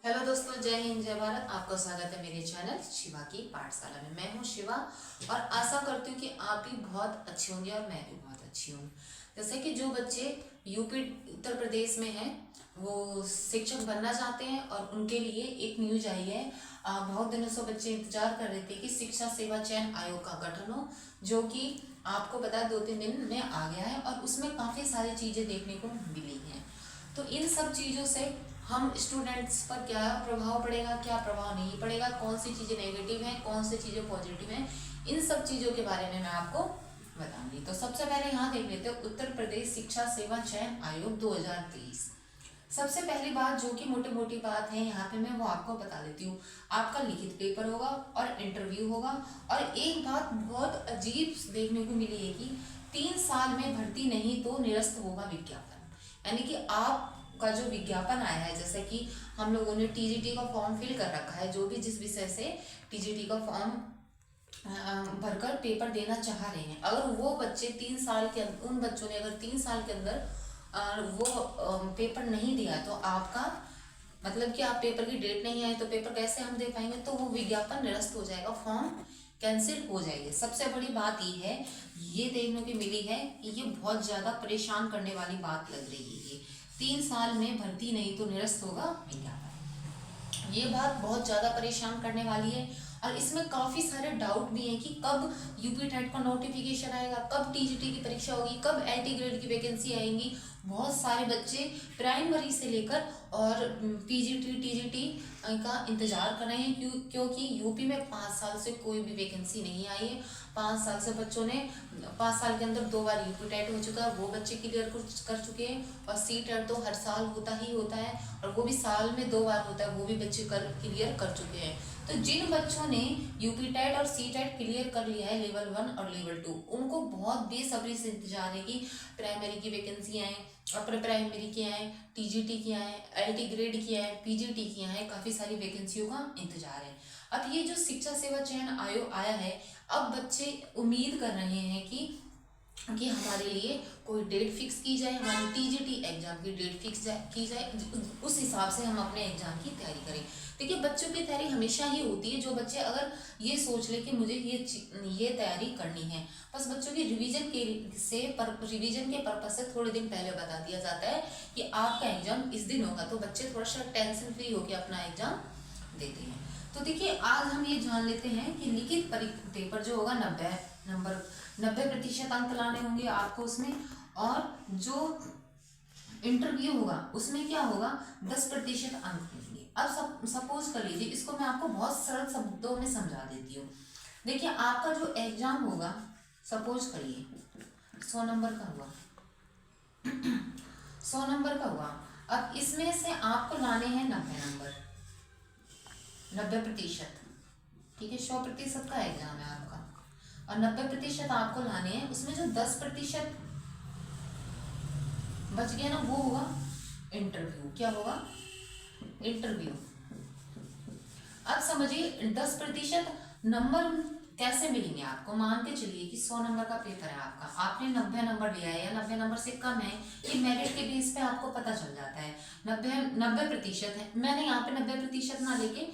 Hello दोस्तों, जय हिंद जय भारत। आपका स्वागत है मेरे चैनल शिवा की पाठशाला में। मैं हूं शिवा और आशा करती हूं कि आप भी बहुत अच्छे होंगे और मैं भी बहुत अच्छी हूं। जैसे कि जो बच्चे यूपी उत्तर प्रदेश में हैं वो शिक्षक बनना चाहते हैं और उनके लिए एक न्यूज आई है। बहुत दिनों से बच्चे इंतजार कर रहे थे कि शिक्षा सेवा चयन आयोग का गठन हो, जो कि आपको पता है 2-3 दिन में आ गया है और उसमें काफ़ी सारी चीज़ें देखने को मिली हैं। तो इन सब चीज़ों से हम स्टूडेंट्स पर क्या प्रभाव पड़ेगा, क्या प्रभाव नहीं पड़ेगा, कौन सी चीज़ें नेगेटिव हैं, कौन सी चीज़ें पॉजिटिव हैं, इन सब चीज़ों के बारे में मैं आपको बताऊंगी। तो सबसे पहले यहाँ देख लेते हैं उत्तर प्रदेश शिक्षा सेवा चयन आयोग 2023। सबसे पहली बात जो कि मोटी मोटी बात है यहाँ पे मैं वो आपको बता देती हूँ। आपका लिखित पेपर होगा और इंटरव्यू होगा। और एक बात बहुत अजीब देखने को मिली है कि 3 साल में भर्ती नहीं तो निरस्त होगा विज्ञापन। यानी कि आपका जो विज्ञापन आया है, जैसे कि हम लोगों ने टीजीटी का फॉर्म फिल कर रखा है, जो भी जिस विषय से टीजीटी का फॉर्म भरकर पेपर देना चाह रहे हैं, अगर वो बच्चे 3 साल के उन बच्चों ने अगर 3 साल के अंदर वो पेपर नहीं दिया तो आपका मतलब कि आप पेपर की डेट नहीं आए तो पेपर कैसे हम दे पाएंगे, तो वो विज्ञापन निरस्त हो जाएगा, फॉर्म कैंसिल हो जाएगी। सबसे बड़ी बात ये है, ये देखने को मिली है कि ये बहुत ज़्यादा परेशान करने वाली बात लग रही है। 3 साल में भर्ती नहीं तो निरस्त होगा विज्ञापन, ये बात बहुत ज़्यादा परेशान करने वाली है। और इसमें काफ़ी सारे डाउट भी हैं कि कब यूपी टेट का नोटिफिकेशन आएगा, कब टीजीटी की परीक्षा होगी, कब एलटी ग्रेड की वैकेंसी आएंगी। बहुत सारे बच्चे प्राइमरी से लेकर और पीजीटी टीजीटी का इंतजार कर रहे हैं, क्योंकि यूपी में 5 साल से कोई भी वैकेंसी नहीं आई है। 5 साल से बच्चों ने 5 साल के अंदर 2 बार यूपी टेट हो चुका है, वो बच्चे क्लियर कर चुके हैं। और सी टेट तो हर साल होता ही होता है और वो भी साल में 2 बार होता है, वो भी बच्चे क्लियर कर चुके हैं। तो जिन बच्चों ने यूपी टेट और सी टेट क्लियर कर लिया है लेवल 1 और लेवल 2, उनको बहुत बेसब्री से इंतजार है कि प्राइमरी की वैकेंसी आए, अपर प्राइमरी की आए, टीजीटी की आए, एलटी ग्रेड की आए, पीजीटी की आए, काफ़ी सारी वैकेंसियों का इंतजार है। अब ये जो शिक्षा सेवा चयन आयोग आया है, अब बच्चे उम्मीद कर रहे हैं कि हमारे लिए कोई डेट फिक्स की जाए, हमारी टीजीटी एग्जाम की डेट फिक्स की जाए, उस हिसाब से हम अपने एग्जाम की तैयारी करें। देखिए, बच्चों की तैयारी हमेशा ही होती है, जो बच्चे अगर ये सोच ले कि मुझे ये तैयारी करनी है, बस बच्चों की रिवीजन के पर्पज से थोड़े दिन पहले बता दिया जाता है कि आपका एग्जाम इस दिन होगा, तो बच्चे थोड़ा सा टेंशन फ्री होकर अपना एग्जाम देते हैं। तो देखिए, आज हम ये जान लेते हैं कि लिखित पेपर जो होगा 90% अंक लाने होंगे आपको उसमें, और जो इंटरव्यू होगा उसमें क्या होगा, 10% अंक मिलेंगे। अब सपोज कर लीजिए, इसको मैं आपको बहुत सरल शब्दों में समझा देती हूँ। देखिए, आपका जो एग्जाम होगा, सपोज करिए 100 नंबर का हुआ 100 नंबर का हुआ। अब इसमें से आपको लाने हैं 90 नंबर, 90%। ठीक है, 100% का एग्जाम है आपका और 90% आपको लाने हैं। उसमें जो 10% बच गया ना, वो होगा इंटरव्यू। क्या होगा? इंटरव्यू। अब समझिए 10% नंबर कैसे मिलेंगे आपको। मान के चलिए कि 100 नंबर का पेपर है आपका, आपने 90 नंबर लिया है या 90 नंबर से कम है, ये मेरिट के बेस पे आपको पता चल जाता है। 90% है, मैंने यहाँ पे 90% ना लेके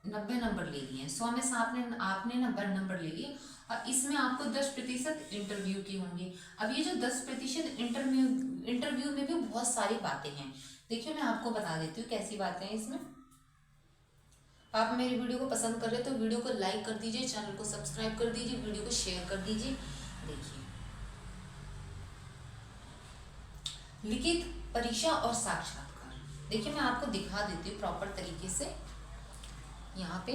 90 नंबर ले लिए, 100 में से आपने 90 नंबर ले लिए और इसमें आपको 10% इंटरव्यू की होंगे। अब ये जो 10% इंटरव्यू में भी बहुत सारी बातें हैं। देखिए, मैं आपको बता देती हूँ कैसी बातें हैं इसमें। आप मेरी वीडियो को पसंद कर रहे तो वीडियो को लाइक कर दीजिए, चैनल को सब्सक्राइब कर दीजिए, वीडियो को शेयर कर दीजिए। देखिए, लिखित परीक्षा और साक्षात्कार। देखिए, मैं आपको दिखा देती हूँ प्रॉपर तरीके से यहाँ पे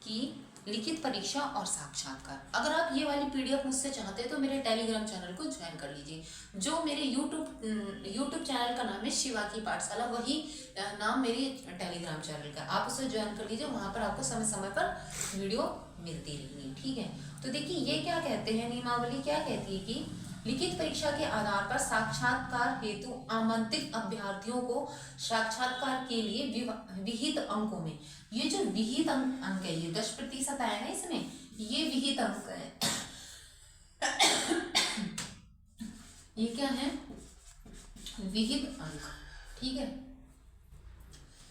कि लिखित परीक्षा और साक्षात्कार। अगर आप ये वाली पीडीएफ मुझसे चाहते हैं तो मेरे टेलीग्राम चैनल को ज्वाइन कर लीजिए। जो मेरे यूट्यूब चैनल का नाम है शिवा की पाठशाला, वही नाम मेरी टेलीग्राम चैनल का, आप उसे ज्वाइन कर लीजिए। वहाँ पर आपको समय समय पर वीडियो मिलती रहेगी। ठीक है, तो देखिए ये क्या कहते हैं, नियमावली क्या कहती है कि लिखित परीक्षा के आधार पर साक्षात्कार हेतु आमंत्रित अभ्यर्थियों को साक्षात्कार के लिए विहित अंकों में, ये जो विहित अंक है, ये 10% आया ना इसमें, ये विहित अंक है। ये क्या है? विहित अंक। ठीक है,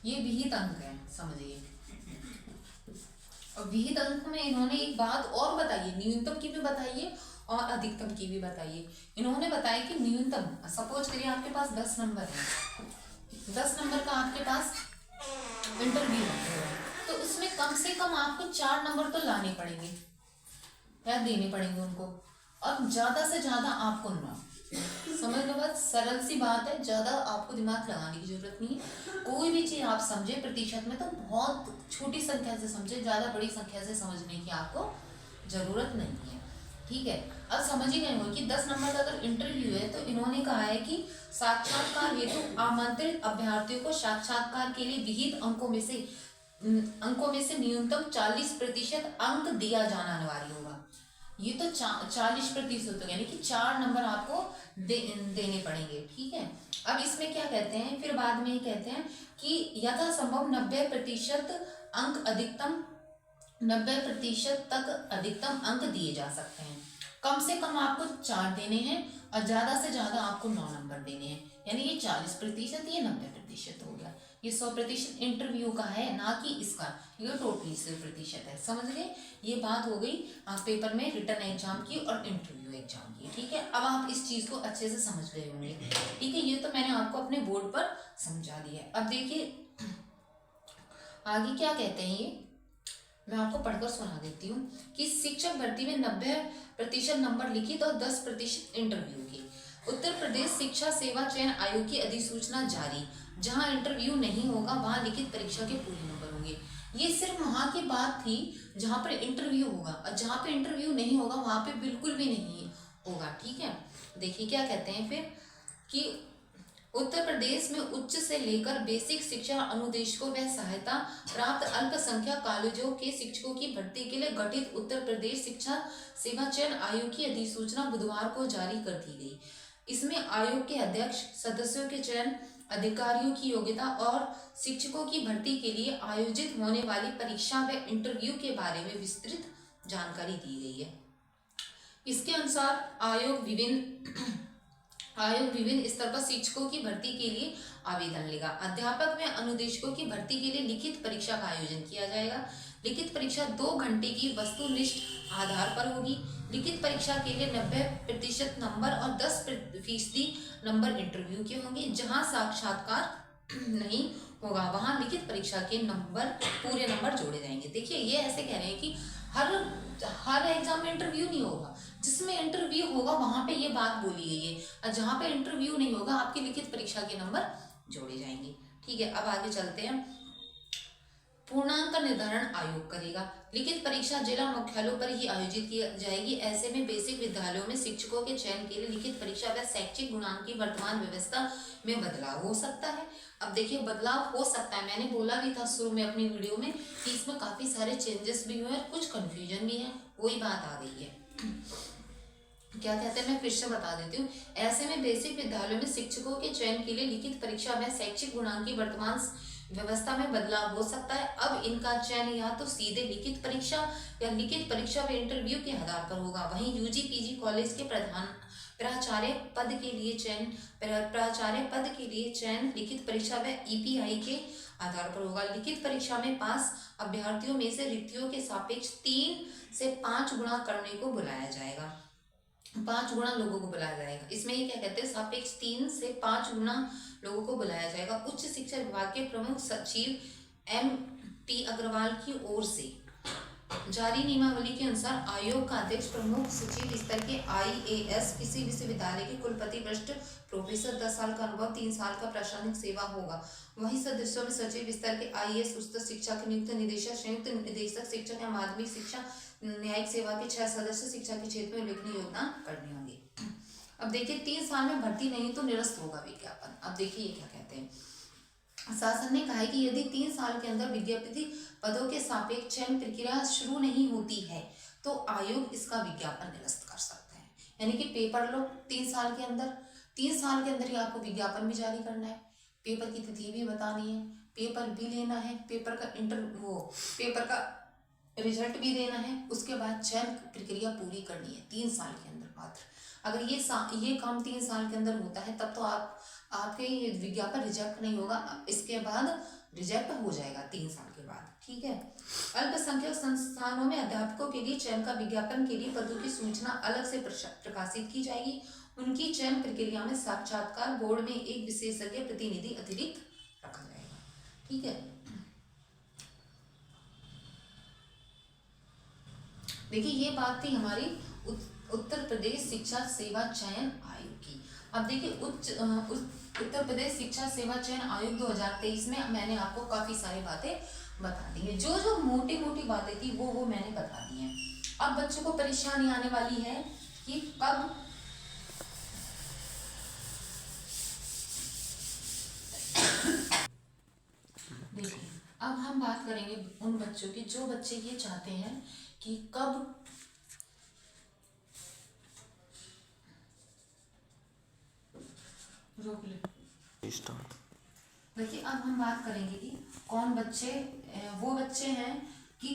ये विहित अंक है, समझिए। और विहित अंक में इन्होंने एक बात और बताई है, न्यूनतम की भी बताई है और अधिकतम की भी बताई है। इन्होंने बताया कि न्यूनतम, सपोज करिए आपके पास 10 नंबर है, 10 नंबर का आपके पास इंटरव्यू है, तो उसमें कम से कम आपको 4 नंबर तो लाने पड़ेंगे या देने पड़ेंगे उनको, और ज्यादा से ज्यादा आपको 9। समझ लो, बात सरल सी बात है, ज्यादा आपको दिमाग लगाने की जरूरत नहीं है। कोई भी चीज आप समझे प्रतिशत में तो बहुत छोटी संख्या से समझे, ज्यादा बड़ी संख्या से समझने की आपको जरूरत नहीं है, ठीक है। अब समझ ही गए हो कि 10 नंबर का अगर इंटरव्यू है, तो इन्होंने कहा है कि साक्षात्कार हेतु आमंत्रित अभ्यर्थियों को साक्षात्कार के लिए विहित अंकों में से न्यूनतम 40% अंक दिया जाना अनिवार्य होगा। ये तो 40% हो, यानी कि 4 नंबर आपको देने पड़ेंगे, ठीक है। अब इसमें क्या कहते हैं, फिर बाद में कहते हैं कि यथासंभव 90% अंक अधिकतम 90% तक अधिकतम अंक दिए जा सकते हैं। कम से कम आपको 4 देने हैं और ज्यादा से ज्यादा आपको 9 नंबर देने हैं, यानी ये 40%, ये 90% हो गया। ये 100% इंटरव्यू का है, ना कि इसका, ये टोटली 100% है। समझ गए, ये बात हो गई पेपर में रिटन एग्जाम की और इंटरव्यू एग्जाम की, ठीक है। अब आप इस चीज को अच्छे से समझ गए होंगे, ठीक है। ये तो मैंने आपको अपने बोर्ड पर समझा दिया है। अब देखिए आगे क्या कहते हैं, ये मैं आपको पढ़कर सुना देती हूँ कि शिक्षक भर्ती में 90% नंबर लिखित और 10% इंटरव्यू के। उत्तर प्रदेश शिक्षा सेवा चयन आयोग की अधिसूचना जारी, जहां इंटरव्यू नहीं होगा वहां लिखित परीक्षा के पूरे नंबर होंगे। ये सिर्फ वहां की बात थी जहां पर इंटरव्यू होगा, और जहां पे इंटरव्यू नहीं होगा वहां पे बिल्कुल भी नहीं होगा, ठीक है। देखिए क्या कहते हैं फिर कि उत्तर प्रदेश में उच्च से लेकर बेसिक शिक्षा अनुदेशकों व सहायता प्राप्त अल्पसंख्यक कॉलेजों के शिक्षकों की भर्ती के लिए गठित उत्तर प्रदेश शिक्षा सेवा चयन आयोग की अधिसूचना बुधवार को जारी कर दी गई। इसमें आयोग के अध्यक्ष, सदस्यों के चयन, अधिकारियों की योग्यता और शिक्षकों की भर्ती के लिए आयोजित होने वाली परीक्षा व इंटरव्यू के बारे में विस्तृत जानकारी दी गई है। इसके अनुसार आयोग विभिन्न स्तर पर शिक्षकों की भर्ती के लिए आवेदन लेगा। अध्यापक व अनुदेशकों की भर्ती के लिए लिखित परीक्षा का आयोजन किया जाएगा। लिखित परीक्षा 2 घंटे की वस्तुनिष्ठ आधार पर होगी। लिखित परीक्षा के लिए 90% नंबर और 10% नंबर इंटरव्यू के होंगे। जहां साक्षात्कार नहीं होगा वहां लिखित परीक्षा के नंबर, पूरे नंबर जोड़े जाएंगे। देखिए ये ऐसे कह रहे हैं कि हर एग्जाम में इंटरव्यू नहीं होगा, जिसमें इंटरव्यू होगा वहां पे ये बात बोली गई है, और जहां पे इंटरव्यू नहीं होगा आपकी लिखित परीक्षा के नंबर जोड़े जाएंगे, ठीक है। अब आगे चलते हैं। पूर्णांक का निर्धारण आयोग करेगा। लिखित परीक्षा जिला मुख्यालयों पर ही आयोजित की जाएगी। ऐसे में बेसिक विद्यालयों में शिक्षकों के चयन के लिए लिखित परीक्षा व शैक्षिक गुणांक की वर्तमान व्यवस्था में बदलाव हो सकता है। अब देखिए बदलाव हो सकता है, मैंने बोला भी था शुरू में अपनी वीडियो में कि इसमें काफी सारे चेंजेस भी हुए और कुछ कंफ्यूजन भी है, वही बात आ गई है। क्या कहते हैं, मैं फिर से बता देती हूँ। ऐसे में बेसिक विद्यालयों में शिक्षकों के चयन के लिए लिखित परीक्षा में शैक्षिक गुणांक की वर्तमान व्यवस्था में बदलाव हो सकता है। अब इनका चयन या तो सीधे लिखित परीक्षा या लिखित परीक्षा व इंटरव्यू के आधार पर होगा। वहीं यूजी पीजी कॉलेज के प्राचार्य पद के लिए चयन लिखित परीक्षा व ईपीआई के आधार पर होगा। लिखित परीक्षा में पास अभ्यर्थियों में से रिक्तियों के सापेक्ष 3 से 5 गुणा करने को बुलाया जाएगा, 5 गुणा लोगों को बुलाया जाएगा। इसमें ये क्या कहते हैं, सापेक्ष 3 से 5 गुणा लोगों को बुलाया जाएगा। उच्च शिक्षा विभाग के प्रमुख सचिव एम.टी. अग्रवाल की ओर से जारी नियमावली के अनुसार आयोग का अध्यक्ष प्रमुख सचिव स्तर के IAS किसी विश्वविद्यालय के कुलपति वरिष्ठ प्रोफेसर 10 साल का अनुभव 3 साल का प्रशासनिक सेवा होगा। वहीं सदस्यों में सचिव स्तर के IAS उच्चतर शिक्षा के नियुक्त निदेशक, संयुक्त निदेशक शिक्षक या माध्यमिक शिक्षा न्यायिक सेवा के 6 सदस्य शिक्षा के क्षेत्र में उल्लेखनीय योगदान करने होंगे। अब देखिए 3 साल में भर्ती नहीं तो निरस्त होगा विज्ञापन। अब देखिए ये क्या कहते हैं, शासन ने कहा है कि यदि 3 साल के अंदर विज्ञापित पदों के सापेक्ष चयन प्रक्रिया शुरू नहीं होती है तो आयोग इसका विज्ञापन निरस्त कर सकता है। यानी कि पेपर लो 3 साल के अंदर ही आपको विज्ञापन भी जारी करना है, पेपर की तिथि भी बतानी है, पेपर भी लेना है, पेपर का रिजल्ट भी देना है, उसके बाद चयन प्रक्रिया पूरी करनी है 3 साल के अंदर मात्र। अगर ये काम 3 साल के अंदर होता है तब तो आपके विज्ञापन रिजेक्ट नहीं होगा। इसके बाद रिजेक्ट हो जाएगा 3 साल के बाद। ठीक है। अल्पसंख्यक संस्थानों में अध्यापकों के लिए चयन का विज्ञापन के लिए पदों की सूचना अलग से प्रकाशित की जाएगी। उनकी चयन प्रक्रिया में साक्षात्कार बोर्ड में एक विशेषज्ञ प्रतिनिधि अतिरिक्त रखा जाएगा। ठीक है। देखिए ये बात थी हमारी उत्तर प्रदेश शिक्षा सेवा चयन आयोग की। अब देखिए उत्तर प्रदेश शिक्षा सेवा चयन आयोग 2023 में मैंने आपको काफी सारी बातें बता दी है। जो जो मोटी मोटी बातें थी वो मैंने बता दी हैं। अब बच्चों को परेशानी आने वाली है कि कब देखिए अब हम बात करेंगे उन बच्चों की जो बच्चे ये चाहते हैं कि कब रोक ले स्टार्ट। देखिए अब हम बात करेंगे कि कौन बच्चे वो बच्चे हैं कि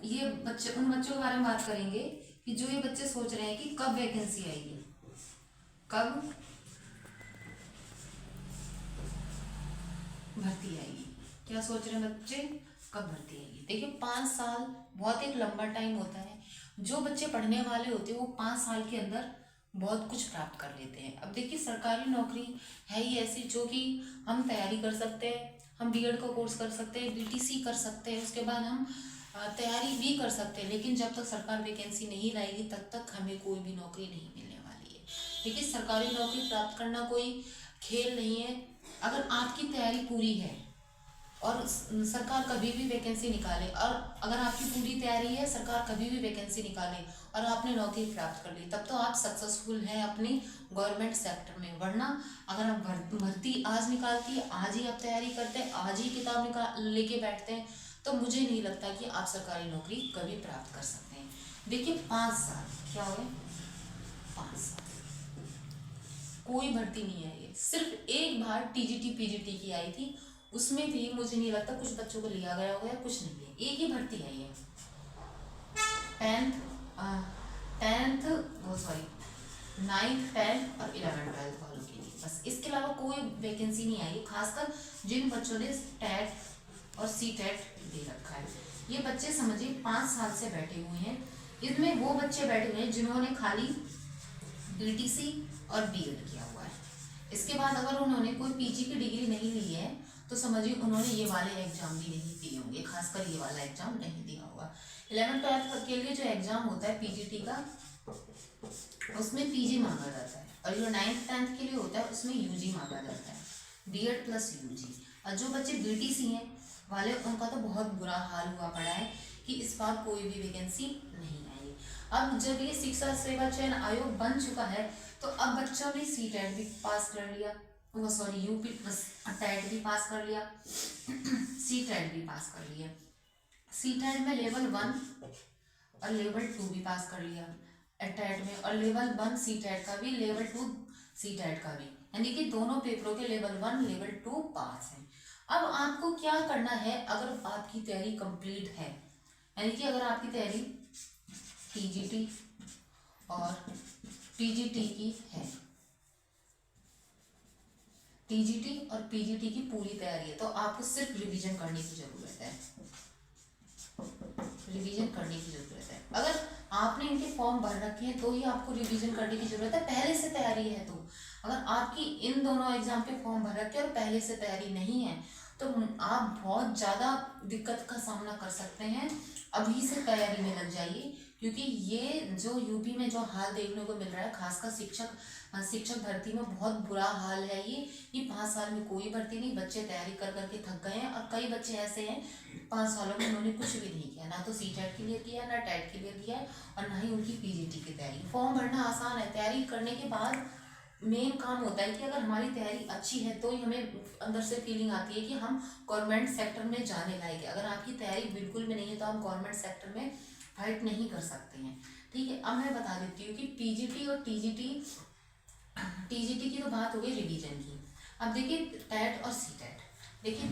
ये बच्चे उन बच्चों के बारे में बात करेंगे कि जो ये बच्चे सोच रहे हैं कि कब वैकेंसी आएगी, कब भर्ती आएगी। क्या सोच रहे हैं बच्चे, कब भर्ती आएगी। देखिए 5 साल बहुत एक लंबा टाइम होता है। जो बच्चे पढ़ने वाले होते हैं वो 5 साल के अंदर बहुत कुछ प्राप्त कर लेते हैं। अब देखिए सरकारी नौकरी है ही ऐसी जो कि हम तैयारी कर सकते हैं, हम बीएड का कोर्स कर सकते हैं, बीटीसी कर सकते हैं, उसके बाद हम तैयारी भी कर सकते हैं, लेकिन जब तक सरकार वैकेंसी नहीं लाएगी तब तक हमें कोई भी नौकरी नहीं मिलने वाली है। देखिए सरकारी नौकरी प्राप्त करना कोई खेल नहीं है। अगर आपकी तैयारी पूरी है और सरकार कभी भी वैकेंसी निकाले, और अगर आपकी पूरी तैयारी है, सरकार कभी भी वैकेंसी निकाले और आपने नौकरी प्राप्त कर ली, तब तो आप सक्सेसफुल हैं अपनी गवर्नमेंट सेक्टर में। वरना अगर आप भर्ती आज निकालती है, आज ही आप तैयारी करते हैं, आज ही किताब निकाल लेके बैठते हैं, तो मुझे नहीं लगता कि आप सरकारी नौकरी कभी प्राप्त कर सकते हैं। देखिए 5 साल क्या हो गए, 5 साल कोई भर्ती नहीं आई है। सिर्फ एक बार टीजीटी पीजीटी की आई थी, उसमें भी मुझे नहीं लगता कुछ बच्चों को लिया गया होगा, कुछ नहीं है। एक ही भर्ती आई है 9th 10th और 11th 12th वालों के लिए, बस। इसके अलावा कोई वैकेंसी नहीं आई है, खासकर जिन बच्चों ने टेट और सी टेट दे रखा है। ये बच्चे समझिए 5 साल से बैठे हुए हैं। इनमें वो बच्चे बैठे हुए हैं जिन्होंने खाली बीटीसी और बीएड किया हुआ है। इसके बाद अगर उन्होंने कोई पीजी की डिग्री नहीं ली है तो समझिए उन्होंने ये वाले एग्जाम भी नहीं दिए होंगे, खासकर ये वाला एग्जाम नहीं दिया होगा। 11th 12th के लिए जो एग्जाम होता है पीजीटी का, उसमें पीजी मांगा जाता है, और जो 9th 10th के लिए होता है उसमें यूजी मांगा जाता है, बीएड प्लस यूजी। और जो बच्चे बीटीसी हैं वाले, उनका तो बहुत बुरा हाल हुआ पड़ा है कि इस बार कोई भी वैकेंसी नहीं आई। अब जब ये शिक्षा सेवा चयन आयोग बन चुका है तो अब बच्चों ने सी टेट भी पास कर लिया, वो सॉरी यूपी टेट भी पास कर लिया, सी टेट भी पास कर लिया। सी टेट में लेवल 1 और लेवल 2 भी पास कर लिया टेट में, और लेवल 1 सी टेट का भी, लेवल 2 सी टेट का भी, यानी कि दोनों पेपरों के लेवल 1 लेवल 2 पास है। अब आपको क्या करना है, अगर आपकी तैयारी कंप्लीट है, यानी कि अगर आपकी तैयारी टीजीटी और पीजीटी की है, टीजीटी और पीजीटी की पूरी तैयारी है, तो आपको सिर्फ रिवीजन करने की जरूरत है, रिवीजन करने की जरूरत है। अगर आपने इनके फॉर्म भर रखे हैं तो ही आपको रिवीजन करने की जरूरत है, पहले से तैयारी है तो। अगर आपकी इन दोनों एग्जाम के फॉर्म भर रखे हैं और पहले से तैयारी नहीं है तो आप बहुत ज़्यादा दिक्कत का सामना कर सकते हैं। अभी से तैयारी में लग जाइए, क्योंकि ये जो यूपी में जो हाल देखने को मिल रहा है, खासकर शिक्षक भर्ती में बहुत बुरा हाल है। ये 5 साल में कोई भर्ती नहीं, बच्चे तैयारी कर करके थक गए हैं, और कई बच्चे ऐसे हैं 5 सालों में उन्होंने कुछ भी नहीं किया, ना तो सी टेट क्लियर किया, ना टेट क्लियर किया है, और ना ही उनकी पीजीटी की तैयारी। फॉर्म भरना आसान है, तैयारी करने के बाद मेन काम होता है कि अगर हमारी तैयारी अच्छी है तो ही हमें अंदर से फीलिंग आती है कि हम गवर्नमेंट सेक्टर में जाने लायक है। अगर आपकी तैयारी बिल्कुल भी नहीं है तो हम गवर्नमेंट सेक्टर में फाइट नहीं कर सकते हैं। ठीक है, अब मैं बता देती हूँ कि पीजीटी और टीजीटी की तो बात हो गई रिवीजन की। अब देखिए टेट और सी टेट, देखिए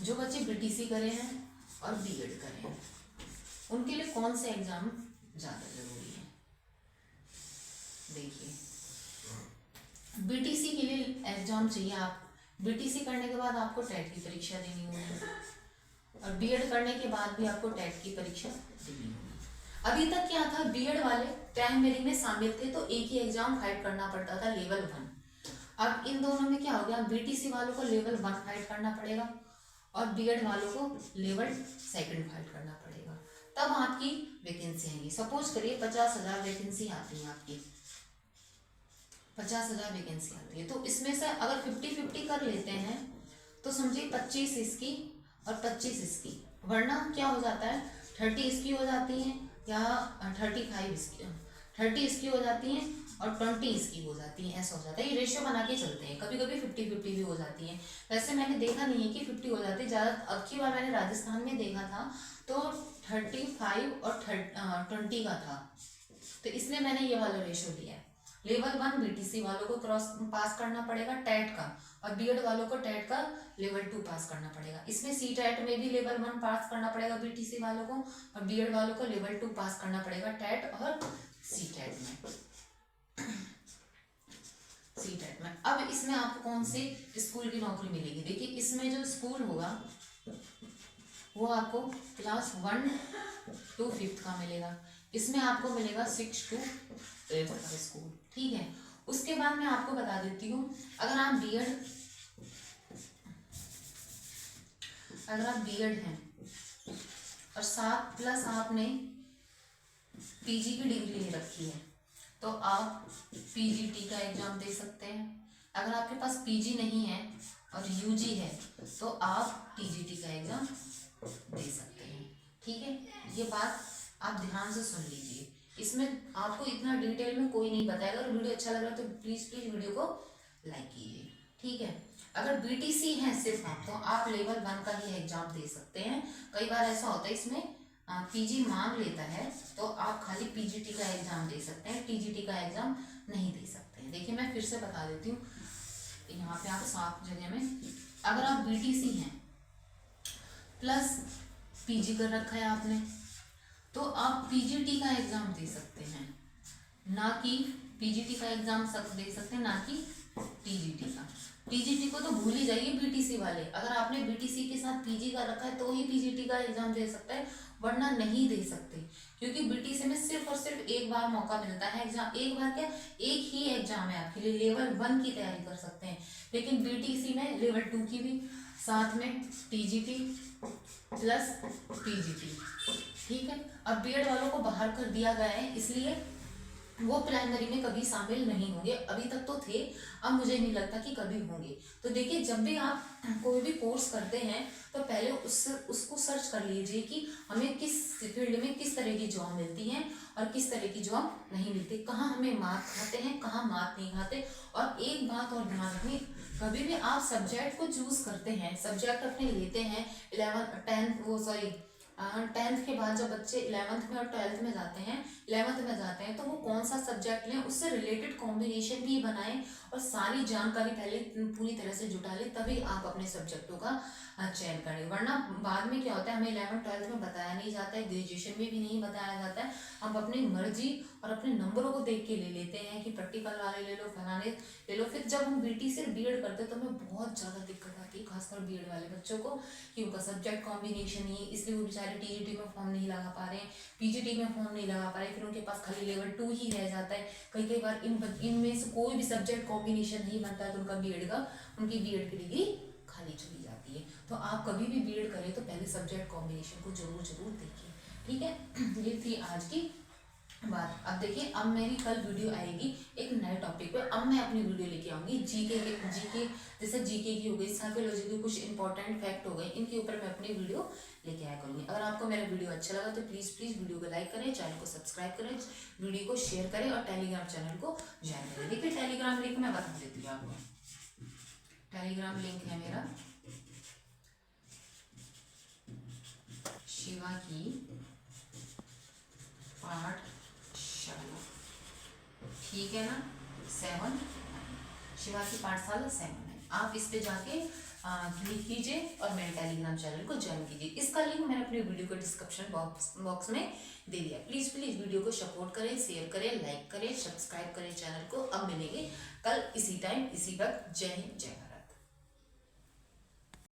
जो बच्चे बीटीसी करे हैं और बीएड करे हैं, उनके लिए कौन से एग्जाम ज़्यादा जरूरी है। देखिए बीटीसी के लिए एग्जाम चाहिए आप बीटीसी करने के बाद आपको टेट की परीक्षा देनी होगी और बीएड करने के बाद भी आपको टेट की परीक्षा देनी होगी। अभी तक क्या था, बीएड वाले प्राइमरी में शामिल थे तो एक ही एग्जाम फाइट करना पड़ता था, लेवल 1। अब इन दोनों में क्या हो गया, बीटीसी वालों को लेवल 1 फाइट करना पड़ेगा और बीएड वालों को लेवल 2 फाइट करना पड़ेगा, तब आपकी वैकेंसी आएगी। सपोज करिए 50,000 वैकेंसी आती है आपकी, 50,000 वैकेंसी आती है, तो इसमें से अगर 50-50 कर लेते हैं तो समझिए 25 इसकी और 25 इसकी, वरना क्या हो जाता है 30 इसकी हो जाती है या 35 इसकी, 30 इसकी हो जाती हैं और 20 इसकी हो जाती है, ऐसा हो जाता है। ये रेशियो बना के चलते हैं, कभी कभी 50-50 भी हो जाती है। वैसे मैंने देखा नहीं है कि 50 हो जाती है, ज़्यादा अब की बार मैंने राजस्थान में देखा था तो 35 और 20 का था, तो इसलिए मैंने ये वाला रेशियो लिया है। लेवल 1 बीटीसी वालों को क्रॉस पास करना पड़ेगा टेट का, और बीएड वालों को टेट का लेवल 2 पास करना पड़ेगा। इसमें सी टेट में भी लेवल 1 पास करना पड़ेगा बीटीसी वालों को, और बीएड वालों को लेवल 2 पास करना पड़ेगा टेट और सी टेट में। सी टेट में अब इसमें आपको कौन से स्कूल की नौकरी मिलेगी, देखिए इसमें जो स्कूल होगा वो आपको क्लास 1 to 5th का मिलेगा, इसमें आपको मिलेगा 6 to 8th का स्कूल, ठीक है। उसके बाद मैं आपको बता देती हूँ, अगर आप बीएड हैं और 7+ आपने पीजी की डिग्री ले रखी है तो आप पीजीटी का एग्जाम दे सकते हैं। अगर आपके पास पीजी नहीं है और यूजी है तो आप टीजीटी का एग्जाम दे सकते हैं, ठीक है। ये बात आप ध्यान से सुन लीजिए, इसमें आपको इतना डिटेल में कोई नहीं बताएगा। अगर वीडियो अच्छा लग रहा है तो प्लीज वीडियो को लाइक कीजिए, ठीक है। अगर बीटीसी है सिर्फ आप, तो आप लेवल 1 का ही एग्जाम दे सकते हैं। कई बार ऐसा होता है इसमें पीजी मांग लेता है तो आप खाली पीजीटी का एग्जाम दे सकते हैं, टीजीटी का एग्जाम नहीं दे सकते हैं। देखिए मैं फिर से बता देती हूँ, यहाँ पे आप साफ जगह में, अगर आप बीटीसी हैं प्लस पीजी कर रखा है आपने तो आप पीजीटी का एग्जाम दे सकते हैं, ना कि पीजीटी का एग्जाम सब दे सकते हैं, ना कि टीजीटी का। टीजीटी को तो भूल ही जाइए बीटीसी वाले, अगर आपने बीटीसी के साथ पीजी का रखा है तो ही पीजीटी का एग्जाम दे सकते हैं, वरना नहीं दे सकते, क्योंकि बीटीसी में सिर्फ और सिर्फ एक बार मौका मिलता है एग्जाम, एक बार क्या एक ही एग्जाम है आपके लिए, लेवल 1 की तैयारी कर सकते हैं। लेकिन बीटीसी में लेवल 2 की भी, साथ में टीजीटी प्लस पीजीटी, ठीक है। अब बीएड वालों को बाहर कर दिया गया है, इसलिए वो प्राइमरी में कभी शामिल नहीं होंगे। अभी तक तो थे, अब मुझे नहीं लगता कि कभी होंगे। तो देखिए जब भी आप कोई भी कोर्स करते हैं तो पहले उसको सर्च कर लीजिए कि हमें किस फील्ड में किस तरह की जॉब मिलती है और किस तरह की जॉब नहीं मिलती, कहाँ हमें मार्क खाते हैं, कहाँ मार्क नहीं खाते। और एक बात और ध्यान रखिए, कभी भी आप सब्जेक्ट को चूज करते हैं, सब्जेक्ट अपने लेते हैं 10th के बाद जब बच्चे 11th में और 12th में जाते हैं, 11th में जाते हैं तो वो कौन सा सब्जेक्ट लें, उससे रिलेटेड कॉम्बिनेशन भी बनाएं और सारी जानकारी पहले पूरी तरह से जुटा लें, तभी आप अपने सब्जेक्टों का चयन करें। वरना बाद में क्या होता है, हमें 11th 12th में बताया नहीं जाता है, ग्रेजुएशन में भी नहीं बताया जाता है, हम अपनी मर्जी और अपने नंबरों को देख के ले लेते हैं कि प्रैक्टिकल वाले ले लो, फलाने ले लो। फिर जब हम बीटी से बीएड करते तो हमें बहुत ज़्यादा दिक्कत आती है, खासकर बीएड वाले बच्चों को, कि उनका सब्जेक्ट कॉम्बिनेशन नहीं, इसलिए वो बेचारे टीजीटी में फॉर्म नहीं लगा पा रहे हैं, पीजीटी में फॉर्म नहीं लगा पा रहे, फिर उनके पास खाली लेवल 2 ही रह जाता है। कई बार इनमें से कोई भी सब्जेक्ट कॉम्बिनेशन नहीं बनता है तो उनकी बीएड की डिग्री खाली चली जाती है। तो आप कभी भी बीएड करें तो पहले सब्जेक्ट कॉम्बिनेशन को जरूर देखिए, ठीक है। ये थी आज की बात। अब देखिए, अब मेरी कल वीडियो आएगी एक नए टॉपिक पे। अब मैं अपनी वीडियो लेके आऊंगी जीके जैसे जीके की हो गई, साइकोलॉजी की कुछ इंपॉर्टेंट फैक्ट हो गए, इनके ऊपर मैं अपनी वीडियो लेके आया करूंगी। अगर आपको मेरा वीडियो अच्छा लगा तो प्लीज वीडियो को लाइक करें, चैनल को सब्सक्राइब करें, वीडियो को शेयर करें और टेलीग्राम चैनल को ज्वाइन करें। देखिए टेलीग्राम लिंक मैं बता देती हूँ आपको। टेलीग्राम लिंक है मेरा शिवा की पाठशाला, ठीक है ना, 7 शिवा की पाठशाला 7 है। आप इस पे जाके क्लिक कीजिए और मेरे टेलीग्राम चैनल को ज्वाइन कीजिए। इसका लिंक मैंने अपनी वीडियो को डिस्क्रिप्शन बॉक्स में दे दिया। प्लीज वीडियो को सपोर्ट करें, शेयर करें, लाइक करें, सब्सक्राइब करें चैनल को। अब मिलेंगे कल इसी टाइम इसी वक्त। जय हिंद, जय भारत।